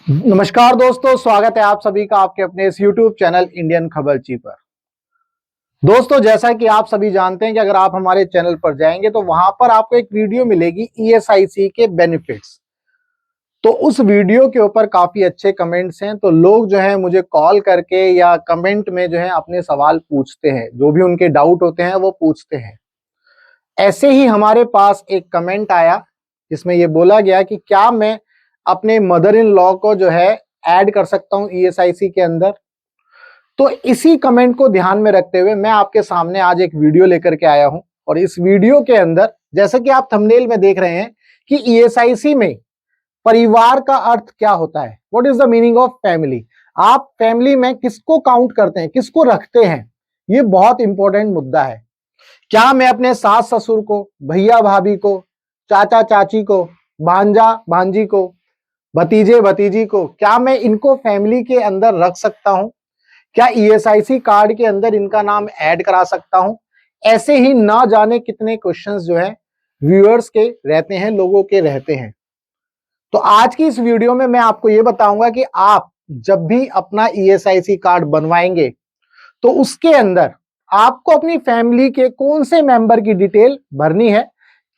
नमस्कार दोस्तों, स्वागत है आप सभी का आपके अपने इस YouTube चैनल इंडियन खबरची पर। दोस्तों, जैसा कि आप सभी जानते हैं कि अगर आप हमारे चैनल पर जाएंगे तो वहां पर आपको एक वीडियो मिलेगी ESIC के बेनिफिट्स। तो उस वीडियो के ऊपर काफी अच्छे कमेंट्स हैं, तो लोग जो है मुझे कॉल करके या कमेंट में जो है अपने सवाल पूछते हैं, जो भी उनके डाउट होते हैं वो पूछते हैं। ऐसे ही हमारे पास एक कमेंट आया जिसमें ये बोला गया कि क्या मैं अपने मदर इन लॉ को जो है ऐड कर सकता हूं ESIC के अंदर। तो इसी कमेंट को ध्यान में रखते हुए मैं आपके सामने आज एक वीडियो लेकर के आया हूं, और इस वीडियो के अंदर जैसे कि आप थंबनेल में देख रहे हैं कि ESIC में परिवार का अर्थ क्या होता है, what is the meaning of family. आप फैमिली में किसको काउंट करते हैं, किसको रखते हैं, ये बहुत इंपॉर्टेंट मुद्दा है। क्या मैं अपने सास ससुर को, भैया भाभी को, चाचा चाची को, भांजा भांजी को, भतीजे भतीजी को, क्या मैं इनको फैमिली के अंदर रख सकता हूं? क्या ESIC कार्ड के अंदर इनका नाम ऐड करा सकता हूं? ऐसे ही ना जाने कितने क्वेश्चंस जो है व्यूअर्स के रहते हैं, लोगों के रहते हैं। तो आज की इस वीडियो में मैं आपको ये बताऊंगा कि आप जब भी अपना ESIC कार्ड बनवाएंगे तो उसके अंदर आपको अपनी फैमिली के कौन से मेंबर की डिटेल भरनी है,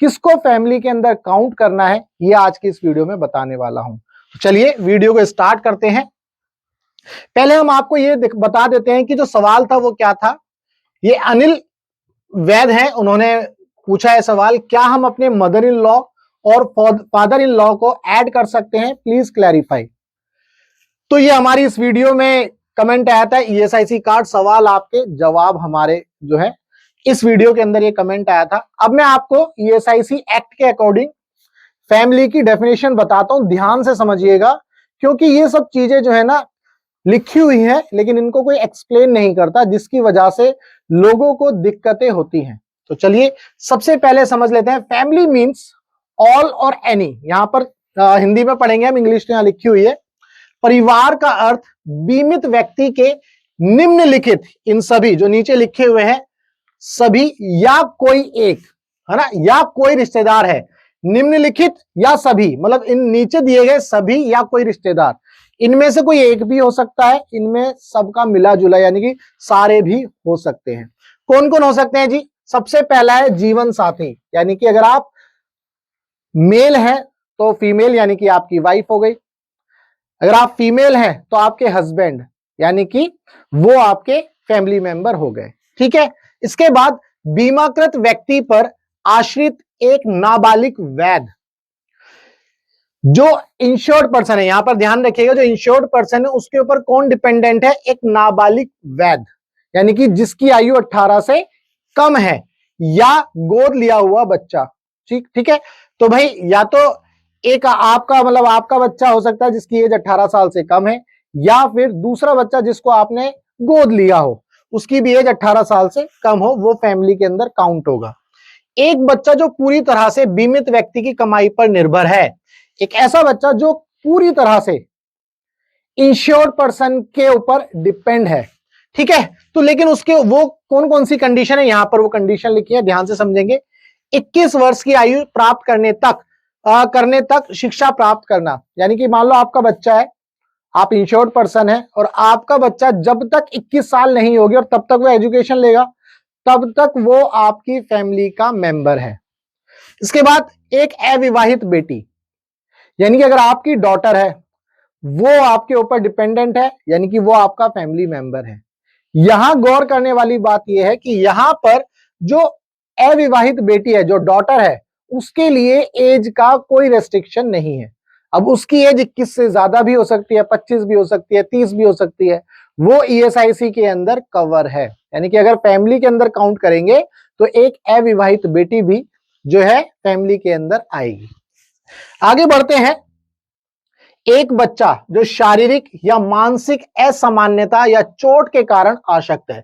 किसको फैमिली के अंदर काउंट करना है, ये आज की इस वीडियो में बताने वाला हूं। तो चलिए वीडियो को स्टार्ट करते हैं। पहले हम आपको ये बता देते हैं कि जो सवाल था वो क्या था। ये अनिल वैद है, उन्होंने पूछा है सवाल, क्या हम अपने मदर इन लॉ और फादर इन लॉ को ऐड कर सकते हैं, प्लीज क्लैरिफाई। तो ये हमारी इस वीडियो में कमेंट आया था, ESIC कार्ड सवाल आपके जवाब हमारे जो है इस वीडियो के अंदर ये कमेंट आया था। अब मैं आपको ESIC एक्ट के अकॉर्डिंग फैमिली की डेफिनेशन बताता हूं, ध्यान से समझिएगा, क्योंकि ये सब चीजें जो है ना लिखी हुई है लेकिन इनको कोई एक्सप्लेन नहीं करता, जिसकी वजह से लोगों को दिक्कतें होती हैं। तो चलिए सबसे पहले समझ लेते हैं। फैमिली मीन्स ऑल और एनी, यहां पर हिंदी में पढ़ेंगे हम, इंग्लिश में यहां लिखी हुई है। परिवार का अर्थ बीमित व्यक्ति के निम्नलिखित, इन सभी जो नीचे लिखे हुए हैं सभी या कोई एक, है ना, या कोई रिश्तेदार है। निम्नलिखित या सभी मतलब इन नीचे दिए गए सभी या कोई रिश्तेदार, इनमें से कोई एक भी हो सकता है, इनमें सबका मिला जुला यानी कि सारे भी हो सकते हैं। कौन कौन हो सकते हैं जी? सबसे पहला है जीवन साथी, यानी कि अगर आप मेल हैं तो फीमेल यानी कि आपकी वाइफ हो गई। अगर आप फीमेल हैं तो आपके हस्बैंड यानी कि वो आपके फैमिली मेंबर हो गए। ठीक है। इसके बाद बीमाकृत व्यक्ति पर आश्रित एक नाबालिग वैध, जो इंश्योर्ड पर्सन है, यहां पर ध्यान रखिएगा, जो इंश्योर्ड पर्सन है उसके ऊपर कौन डिपेंडेंट है? एक नाबालिग वैध, यानी कि जिसकी आयु 18 से कम है, या गोद लिया हुआ बच्चा। ठीक है। तो भाई या तो एक आपका मतलब आपका बच्चा हो सकता है जिसकी एज 18 साल से कम है, या फिर दूसरा बच्चा जिसको आपने गोद लिया हो उसकी भी एज 18 साल से कम हो, वो फैमिली के अंदर काउंट होगा। एक बच्चा जो पूरी तरह से बीमित व्यक्ति की कमाई पर निर्भर है, एक ऐसा बच्चा जो पूरी तरह से इंश्योर्ड पर्सन के ऊपर डिपेंड है। ठीक है। तो लेकिन उसके वो कौन कौन सी कंडीशन है, यहां पर वो कंडीशन लिखी है, ध्यान से समझेंगे। 21 वर्ष की आयु प्राप्त करने तक शिक्षा प्राप्त करना, यानी कि मान लो आपका बच्चा है, आप इंश्योर्ड पर्सन है और आपका बच्चा जब तक 21 साल नहीं होगी और तब तक वो एजुकेशन लेगा, तब तक वो आपकी फैमिली का मेंबर है। इसके बाद एक अविवाहित बेटी, यानी कि अगर आपकी डॉटर है वो आपके ऊपर डिपेंडेंट है, यानी कि वो आपका फैमिली मेंबर है। यहां गौर करने वाली बात यह है कि यहां पर जो अविवाहित बेटी है, जो डॉटर है, उसके लिए एज का कोई रेस्ट्रिक्शन नहीं है। अब उसकी एज 21 से ज्यादा भी हो सकती है, 25 भी हो सकती है, 30 भी हो सकती है, वो ESIC के अंदर कवर है। यानी कि अगर फैमिली के अंदर काउंट करेंगे तो एक अविवाहित बेटी भी जो है फैमिली के अंदर आएगी। आगे बढ़ते हैं। एक बच्चा जो शारीरिक या मानसिक असामान्यता या चोट के कारण आशक्त है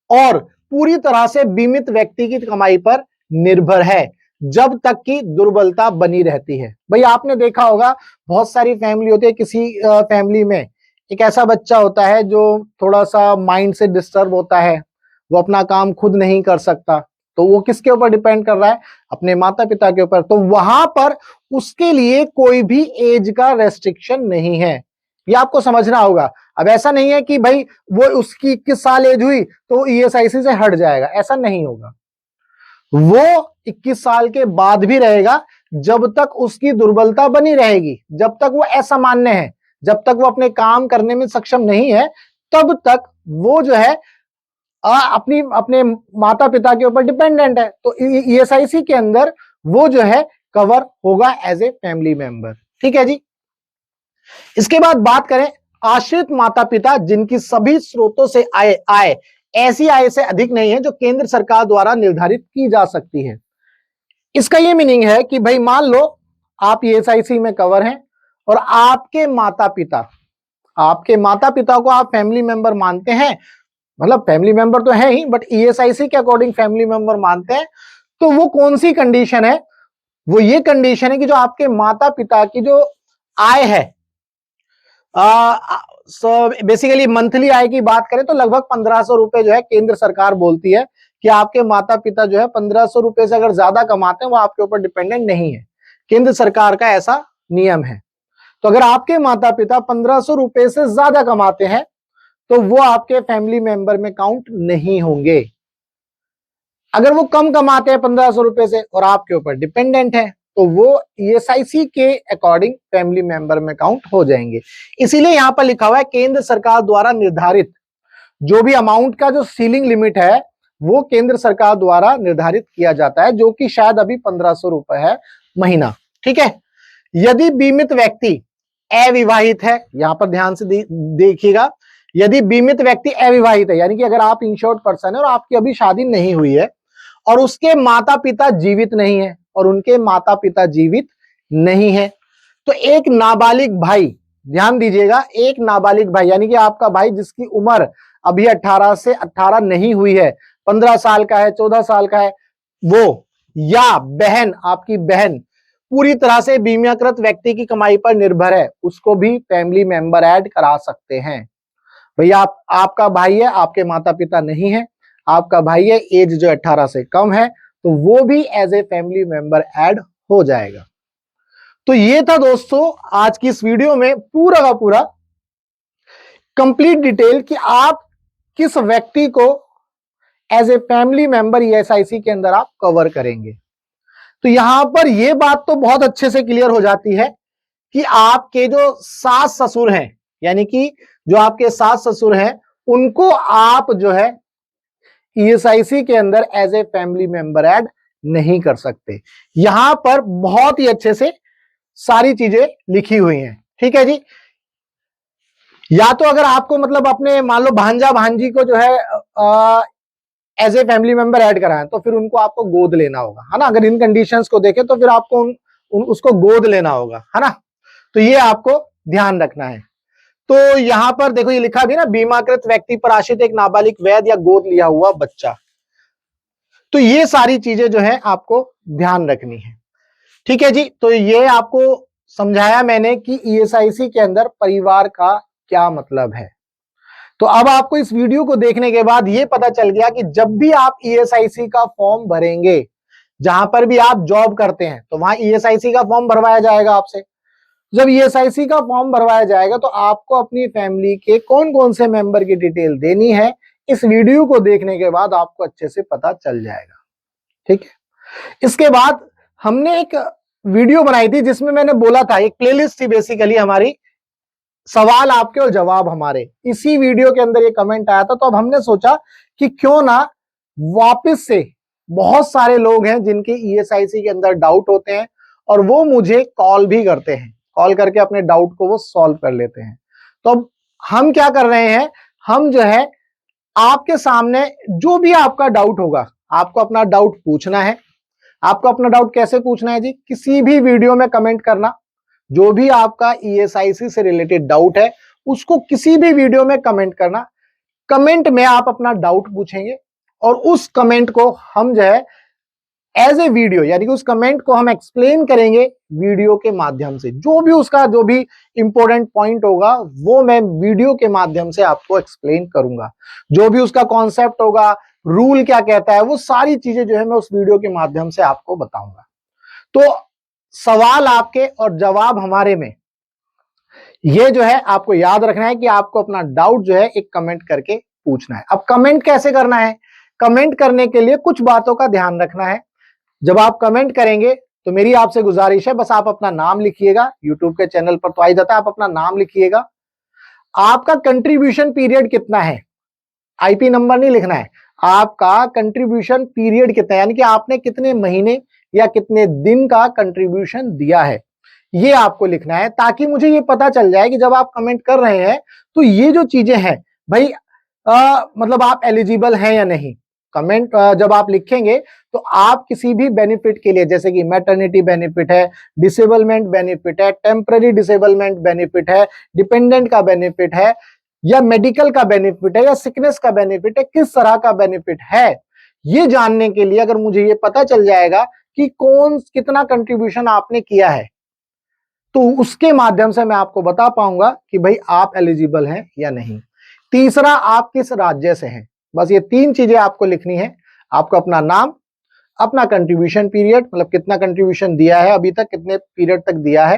और पूरी तरह से बीमित व्यक्ति की कमाई पर निर्भर है जब तक कि दुर्बलता बनी रहती है। भाई आपने देखा होगा बहुत सारी फैमिली होती है, किसी फैमिली में एक ऐसा बच्चा होता है जो थोड़ा सा माइंड से डिस्टर्ब होता है, वो अपना काम खुद नहीं कर सकता, तो वो किसके ऊपर डिपेंड कर रहा है? अपने माता पिता के ऊपर। तो वहां पर उसके लिए कोई भी एज का रेस्ट्रिक्शन नहीं है, ये आपको समझना होगा। अब ऐसा नहीं है कि भाई वो उसकी 21 साल एज हुई तो ईएसआईसी से हट जाएगा, ऐसा नहीं होगा। वो 21 साल के बाद भी रहेगा जब तक उसकी दुर्बलता बनी रहेगी, जब तक वो असामान्य है, जब तक वो अपने काम करने में सक्षम नहीं है, तब तक वो जो है अपने माता पिता के ऊपर डिपेंडेंट है। तो ईएसआईसी के अंदर वो जो है कवर होगा एज ए फैमिली मेंबर। ठीक है जी। इसके बाद बात करें आश्रित माता पिता जिनकी सभी स्रोतों से आय ऐसी आय से अधिक नहीं है जो केंद्र सरकार द्वारा निर्धारित की जा सकती है। इसका यह मीनिंग है कि भाई मान लो आप ईएसआईसी में कवर हैं और आपके माता पिता को आप फैमिली मेंबर मानते हैं, मतलब फैमिली मेंबर तो है ही बट ईएसआईसी के अकॉर्डिंग फैमिली मेंबर मानते हैं, तो वो कौन सी कंडीशन है? वो ये कंडीशन है कि जो आपके माता पिता की जो आय है, बेसिकली मंथली आय की बात करें तो लगभग 1500 रुपए जो है केंद्र सरकार बोलती है कि आपके माता पिता जो है 1500 रुपए से अगर ज्यादा कमाते हैं वो आपके ऊपर डिपेंडेंट नहीं है। केंद्र सरकार का ऐसा नियम है। तो अगर आपके माता पिता 1500 रुपए से ज्यादा कमाते हैं तो वो आपके फैमिली मेंबर में काउंट नहीं होंगे। अगर वो कम कमाते हैं 1500 रुपए से और आपके ऊपर डिपेंडेंट है तो वो ईएसआईसी के अकॉर्डिंग फैमिली मेंबर में काउंट हो जाएंगे। इसीलिए यहां पर लिखा हुआ है केंद्र सरकार द्वारा निर्धारित जो भी अमाउंट का जो सीलिंग लिमिट है वो केंद्र सरकार द्वारा निर्धारित किया जाता है, जो कि शायद अभी 1500 रुपए है महीना। ठीक है। यदि बीमित व्यक्ति अविवाहित है, यहां पर ध्यान से देखिएगा, यदि बीमित व्यक्ति अविवाहित है यानी कि अगर आप इंश्योर्ड पर्सन है और आपकी अभी शादी नहीं हुई है और उसके माता पिता जीवित नहीं है तो एक नाबालिग भाई, ध्यान दीजिएगा, एक नाबालिग भाई यानी कि आपका भाई जिसकी उम्र अभी 18 से 18 नहीं हुई है, 15 साल का है, 14 साल का है, वो या बहन, आपकी बहन पूरी तरह से बीमाकृत व्यक्ति की कमाई पर निर्भर है, उसको भी फैमिली मेंबर ऐड करा सकते हैं। भैया आपका भाई है, आपके माता पिता नहीं है, आपका भाई है, एज जो 18 से कम है, तो वो भी as a family member add हो जाएगा। तो ये था दोस्तों आज की इस वीडियो में पूरा का पूरा कंप्लीट डिटेल कि आप किस व्यक्ति को as a family member ESIC के अंदर आप कवर करेंगे। तो यहां पर यह बात तो बहुत अच्छे से क्लियर हो जाती है कि आपके जो सास ससुर हैं, यानी कि जो आपके सास ससुर हैं, उनको आप जो है ईएसआईसी के अंदर as a family member add नहीं कर सकते। यहां पर बहुत ही अच्छे से सारी चीजें लिखी हुई हैं। ठीक है जी। या तो अगर आपको मतलब अपने मान लो भांजा भांजी को जो है as a family member add कराएं तो फिर उनको आपको गोद लेना होगा, है ना। अगर इन कंडीशंस को देखें तो फिर आपको उसको गोद लेना होगा, है ना। तो ये आपको ध्यान रखना है। तो यहां पर देखो ये लिखा भी ना, बीमाकृत व्यक्ति पर आश्रित एक नाबालिग वैध या गोद लिया हुआ बच्चा। तो ये सारी चीजें जो है आपको ध्यान रखनी है। ठीक है जी। तो ये आपको समझाया मैंने कि ईएसआईसी के अंदर परिवार का क्या मतलब है। तो अब आपको इस वीडियो को देखने के बाद ये पता चल गया कि जब भी आप ईएसआईसी का फॉर्म भरेंगे, जहां पर भी आप जॉब करते हैं तो वहां ईएसआईसी का फॉर्म भरवाया जाएगा आपसे। जब ईएसआईसी का फॉर्म भरवाया जाएगा तो आपको अपनी फैमिली के कौन कौन से मेंबर की डिटेल देनी है, इस वीडियो को देखने के बाद आपको अच्छे से पता चल जाएगा। ठीक है। इसके बाद हमने एक वीडियो बनाई थी जिसमें मैंने बोला था, एक प्लेलिस्ट थी बेसिकली हमारी, सवाल आपके और जवाब हमारे। इसी वीडियो के अंदर ये कमेंट आया था, तो अब हमने सोचा कि क्यों ना वापस से, बहुत सारे लोग हैं जिनके ईएसआईसी के अंदर डाउट होते हैं और वो मुझे कॉल भी करते हैं, कॉल करके अपने डाउट को वो सॉल्व कर लेते हैं। तो अब हम क्या कर रहे हैं, हम जो है आपके सामने जो भी आपका डाउट होगा, आपको अपना डाउट पूछना है। आपको अपना डाउट कैसे पूछना है जी, किसी भी वीडियो में कमेंट करना, जो भी आपका ईएसआईसी से रिलेटेड डाउट है उसको किसी भी वीडियो में कमेंट करना। कमेंट में आप अपना डाउट पूछेंगे और उस कमेंट को हम जो है एज ए वीडियो, यानी कि उस कमेंट को हम एक्सप्लेन करेंगे वीडियो के माध्यम से। जो भी उसका जो भी इंपॉर्टेंट पॉइंट होगा वो मैं वीडियो के माध्यम से आपको एक्सप्लेन करूंगा। जो भी उसका कॉन्सेप्ट होगा, रूल क्या कहता है, वो सारी चीजें जो है मैं उस वीडियो के माध्यम से आपको बताऊंगा। तो सवाल आपके और जवाब हमारे में ये जो है आपको याद रखना है कि आपको अपना डाउट जो है एक कमेंट करके पूछना है। अब कमेंट कैसे करना है? कमेंट करने के लिए कुछ बातों का ध्यान रखना है। जब आप कमेंट करेंगे तो मेरी आपसे गुजारिश है, बस आप अपना नाम लिखिएगा। यूट्यूब के चैनल पर तो आ ही जाता है, आप अपना नाम लिखिएगा। आपका कंट्रीब्यूशन पीरियड कितना है, आईपी नंबर नहीं लिखना है, आपका कंट्रीब्यूशन पीरियड कितना है, यानी कि आपने कितने महीने या कितने दिन का कंट्रीब्यूशन दिया है, ये आपको लिखना है, ताकि मुझे ये पता चल जाए कि जब आप कमेंट कर रहे हैं तो ये जो चीजें हैं भाई मतलब आप एलिजिबल हैं या नहीं। कमेंट जब आप लिखेंगे तो आप किसी भी बेनिफिट के लिए, जैसे कि मैटरनिटी बेनिफिट है, डिसेबलमेंट बेनिफिट है, टेम्पररी डिसेबलमेंट बेनिफिट है, डिपेंडेंट का बेनिफिट है, या मेडिकल का बेनिफिट है, या सिकनेस का बेनिफिट है, किस तरह का बेनिफिट है, ये जानने के लिए अगर मुझे ये पता चल जाएगा कि कौन कितना कंट्रीब्यूशन आपने किया है, तो उसके माध्यम से मैं आपको बता पाऊंगा कि भाई आप एलिजिबल हैं या नहीं। तीसरा, आप किस राज्य से हैं। बस ये 3 चीजें आपको लिखनी है। आपको अपना नाम, अपना कंट्रीब्यूशन पीरियड, मतलब कितना कंट्रीब्यूशन दिया है अभी तक, कितने पीरियड तक दिया है।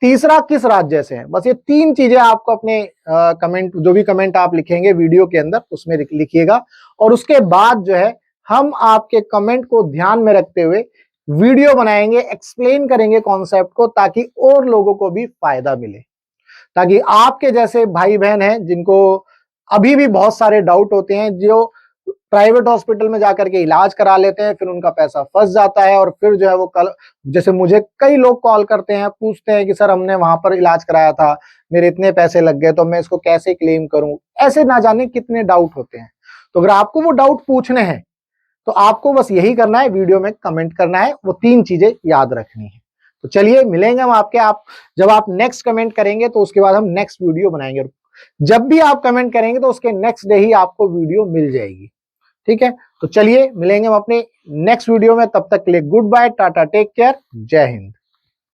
तीसरा, किस राज्य से है। बस ये 3 चीजें आपको अपने कमेंट, जो भी कमेंट आप लिखेंगे वीडियो के अंदर, उसमें लिखिएगा। और उसके बाद जो है हम आपके कमेंट को ध्यान में रखते हुए वीडियो बनाएंगे, एक्सप्लेन करेंगे कॉन्सेप्ट को, ताकि और लोगों को भी फायदा मिले, ताकि आपके जैसे भाई बहन हैं जिनको अभी भी बहुत सारे डाउट होते हैं, जो प्राइवेट हॉस्पिटल में जाकर के इलाज करा लेते हैं, फिर उनका पैसा फंस जाता है, और फिर जो है वो कल, जैसे मुझे कई लोग कॉल करते हैं, पूछते हैं कि सर हमने वहां पर इलाज कराया था, मेरे इतने पैसे लग गए, तो मैं इसको कैसे क्लेम करूं। ऐसे ना जाने कितने डाउट होते हैं। तो अगर आपको वो डाउट पूछने हैं तो आपको बस यही करना है, वीडियो में कमेंट करना है, वो 3 चीजें याद रखनी है। तो चलिए मिलेंगे हम आपके, आप जब आप नेक्स्ट कमेंट करेंगे तो उसके बाद हम नेक्स्ट वीडियो बनाएंगे। जब भी आप कमेंट करेंगे तो उसके नेक्स्ट डे ही आपको वीडियो मिल जाएगी। ठीक है, तो चलिए मिलेंगे हम अपने नेक्स्ट वीडियो में। तब तक के लिए good bye, tata, take care, जय हिंद।